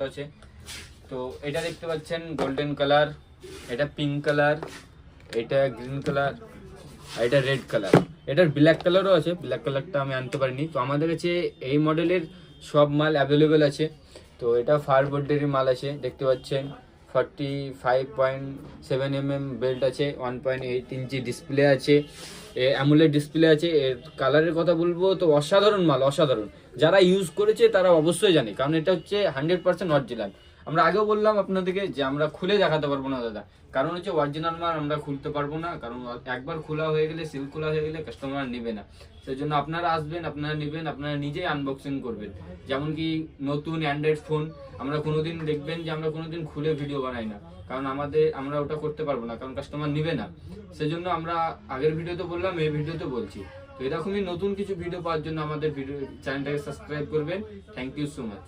আছে। তো এটা দেখতে পাচ্ছেন গোল্ডেন কালার, এটা পিঙ্ক কালার, এটা গ্রিন কালার, এটা রেড কালার, এটার ব্ল্যাক কালারও আছে। ব্ল্যাক কালারটা আমি আনতে পারিনি। তো আমাদের কাছে এই মডেলের সব মাল অ্যাভেলেবেল আছে। তো এটা ফায়ার বোল্টেরই মাল আছে, দেখতে পাচ্ছেন 45.7 mm বেল্ট আছে, 1.8 ইঞ্চি ডিসপ্লে আছে, অ্যামোলেড ডিসপ্লে আছে। এর কালারের কথা বলবো তো অসাধারণ মাল, অসাধারণ। যারা ইউজ করেছে তারা অবশ্যই জানে, কারণ এটা হচ্ছে 100% অরিজিনাল। আমরা আগেও বললাম আপনাদেরকে যে আমরা খুলে দেখাতে পারবো না দাদা, কারণ হচ্ছে অরিজিনাল মাল আমরা খুলতে পারবো না, কারণ একবার খোলা হয়ে গেলে, সিল খোলা হয়ে গেলে কাস্টমার নেবে না। সেই জন্য আপনারা আসবেন, আপনারা নেবেন, আপনারা নিজেই আনবক্সিং করবেন। যেমন কি নতুন অ্যান্ড্রয়েড ফোন আমরা কোনোদিন দেখবেন যে আমরা কোনোদিন খুলে ভিডিও বানাই না, কারণ আমরা ওটা করতে পারবো না, কারণ কাস্টমার নেবে না। সেজন্য আমরা আগের ভিডিওতে বললাম, এই ভিডিওতে বলছি। তো এরকমই নতুন কিছু ভিডিও পাওয়ার জন্য আমাদের চ্যানেলটাকে সাবস্ক্রাইব করবেন। Thank you so much.